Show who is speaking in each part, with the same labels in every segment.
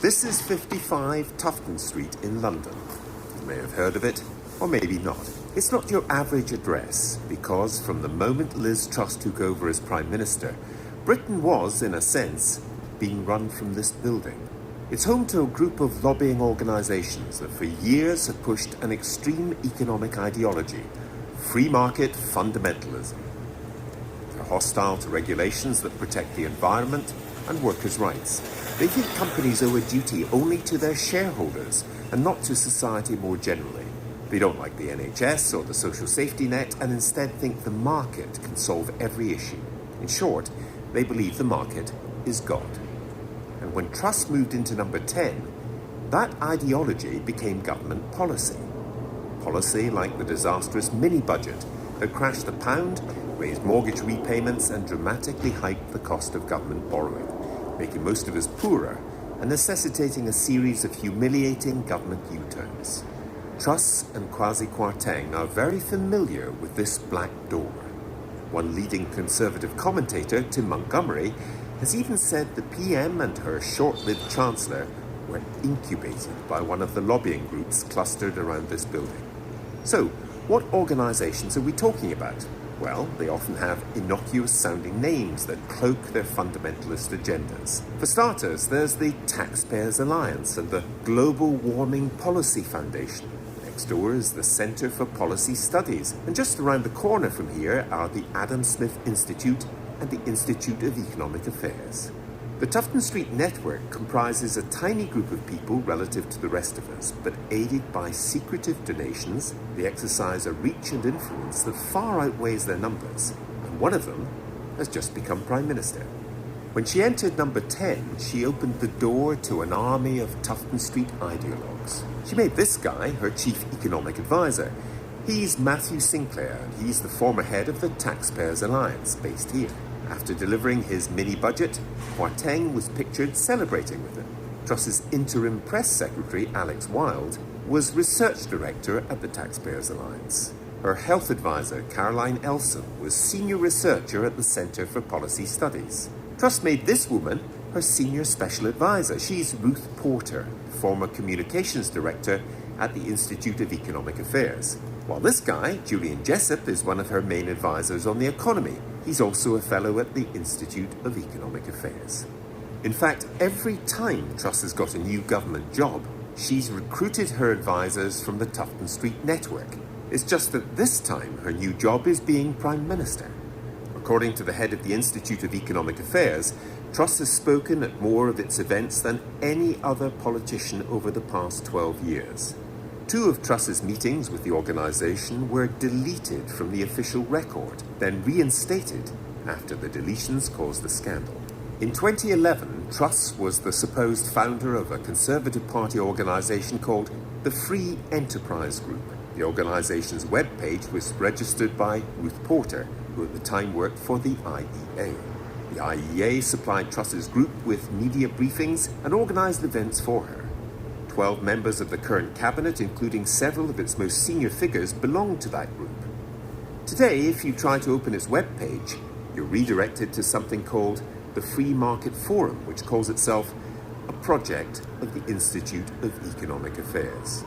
Speaker 1: This is 55 Tufton Street in London. You may have heard of it, or maybe not. It's not your average address, because from the moment Liz Truss took over as Prime Minister, Britain was, in a sense, being run from this building. It's home to a group of lobbying organisations that for years have pushed an extreme economic ideology, free market fundamentalism. They're hostile to regulations that protect the environment and workers' rights. They think companies owe a duty only to their shareholders and not to society more generally. They don't like the NHS or the social safety net and instead think the market can solve every issue. In short, they believe the market is God. And when Truss moved into number 10, that ideology became government policy. Policy like the disastrous mini-budget that crashed the pound, raised mortgage repayments and dramatically hiked the cost of government borrowing, making most of us poorer and necessitating a series of humiliating government U-turns. Truss and Kwasi Kwarteng are very familiar with this black door. One leading Conservative commentator, Tim Montgomery, has even said the PM and her short-lived Chancellor were incubated by one of the lobbying groups clustered around this building. So, what organisations are we talking about? Well, they often have innocuous-sounding names that cloak their fundamentalist agendas. For starters, there's the Taxpayers Alliance and the Global Warming Policy Foundation. Next door is the Centre for Policy Studies, and just around the corner from here are the Adam Smith Institute and the Institute of Economic Affairs. The Tufton Street network comprises a tiny group of people relative to the rest of us, but aided by secretive donations, they exercise a reach and influence that far outweighs their numbers, and one of them has just become Prime Minister. When she entered number 10, she opened the door to an army of Tufton Street ideologues. She made this guy her chief economic advisor. He's Matthew Sinclair, and he's the former head of the Taxpayers Alliance, based here. After delivering his mini-budget, Kwarteng was pictured celebrating with him. Truss's interim press secretary, Alex Wilde, was research director at the Taxpayers Alliance. Her health advisor, Caroline Elson, was senior researcher at the Centre for Policy Studies. Truss made this woman her senior special advisor. She's Ruth Porter, former communications director at the Institute of Economic Affairs. While this guy, Julian Jessup, is one of her main advisors on the economy. He's also a fellow at the Institute of Economic Affairs. In fact, every time Truss has got a new government job, she's recruited her advisors from the Tufton Street network. It's just that this time her new job is being Prime Minister. According to the head of the Institute of Economic Affairs, Truss has spoken at more of its events than any other politician over the past 12 years. 2 of Truss's meetings with the organisation were deleted from the official record, then reinstated after the deletions caused a scandal. In 2011, Truss was the supposed founder of a Conservative Party organisation called the Free Enterprise Group. The organisation's webpage was registered by Ruth Porter, who at the time worked for the IEA. The IEA supplied Truss's group with media briefings and organised events for her. 12 members of the current cabinet, including several of its most senior figures, belong to that group. Today, if you try to open its webpage, you're redirected to something called the Free Market Forum, which calls itself a project of the Institute of Economic Affairs.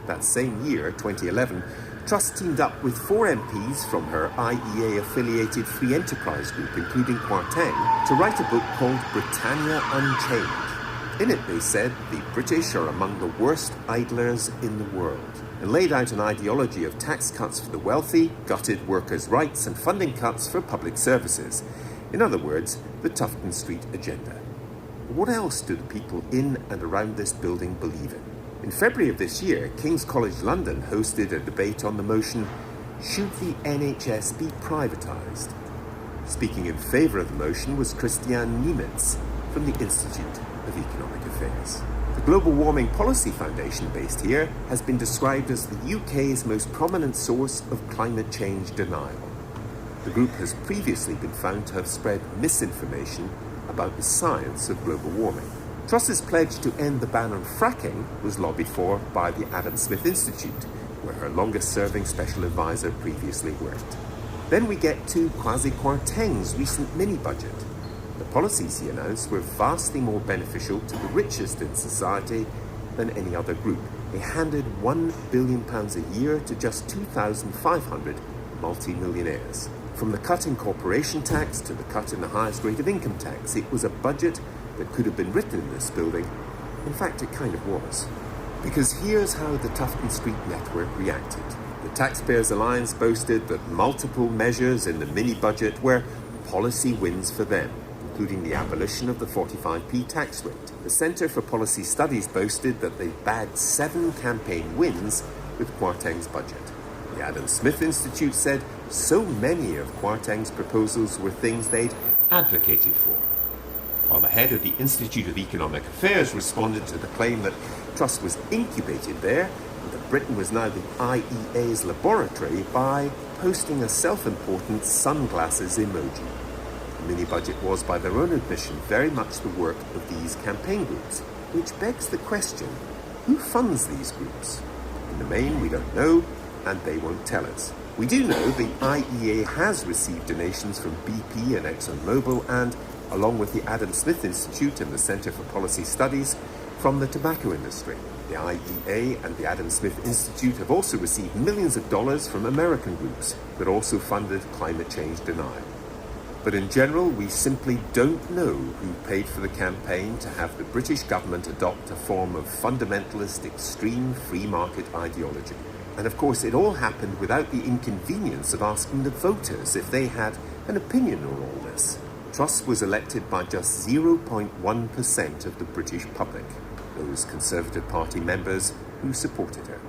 Speaker 1: That same year, 2011, Truss teamed up with 4 MPs from her IEA-affiliated Free Enterprise Group, including Kwarteng, to write a book called Britannia Unchained. In it, they said the British are among the worst idlers in the world, and laid out an ideology of tax cuts for the wealthy, gutted workers' rights, and funding cuts for public services. In other words, the Tufton Street agenda. What else do the people in and around this building believe in? In February of this year, King's College London hosted a debate on the motion, should the NHS be privatised? Speaking in favour of the motion was Christiane Niemitz from the Institute of Economic Affairs. The Global Warming Policy Foundation, based here, has been described as the UK's most prominent source of climate change denial. The group has previously been found to have spread misinformation about the science of global warming. Truss's pledge to end the ban on fracking was lobbied for by the Adam Smith Institute, where her longest-serving special advisor previously worked. Then we get to Kwasi Kwarteng's recent mini-budget. The policies he announced were vastly more beneficial to the richest in society than any other group. He handed £1 billion a year to just 2,500 multi-millionaires. From the cut in corporation tax to the cut in the highest rate of income tax, it was a budget that could have been written in this building. In fact, it kind of was. Because here's how the Tufton Street network reacted. The Taxpayers Alliance boasted that multiple measures in the mini-budget were policy wins for them, including the abolition of the 45p tax rate. The Centre for Policy Studies boasted that they bagged 7 campaign wins with Kwarteng's budget. The Adam Smith Institute said so many of Kwarteng's proposals were things they'd advocated for. While the head of the Institute of Economic Affairs responded to the claim that Truss was incubated there and that Britain was now the IEA's laboratory by posting a self-important sunglasses emoji. The mini-budget was, by their own admission, very much the work of these campaign groups, which begs the question, who funds these groups? In the main, we don't know, and they won't tell us. We do know the IEA has received donations from BP and ExxonMobil and, along with the Adam Smith Institute and the Centre for Policy Studies, from the tobacco industry. The IEA and the Adam Smith Institute have also received millions of dollars from American groups that also funded climate change denial. But in general, we simply don't know who paid for the campaign to have the British government adopt a form of fundamentalist extreme free market ideology. And of course, it all happened without the inconvenience of asking the voters if they had an opinion on all this. Truss was elected by just 0.1% of the British public, those Conservative Party members who supported her.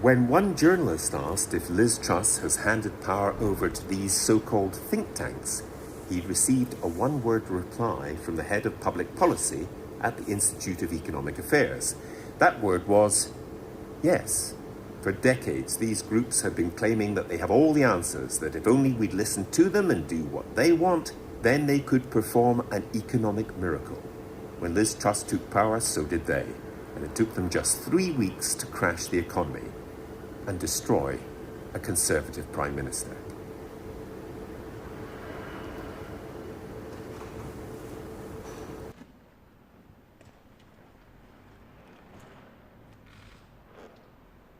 Speaker 1: When one journalist asked if Liz Truss has handed power over to these so-called think tanks, he received a one-word reply from the head of public policy at the Institute of Economic Affairs. That word was yes. For decades, these groups have been claiming that they have all the answers, that if only we'd listen to them and do what they want, then they could perform an economic miracle. When Liz Truss took power, so did they, and it took them just 3 weeks to crash the economy and destroy a Conservative Prime Minister.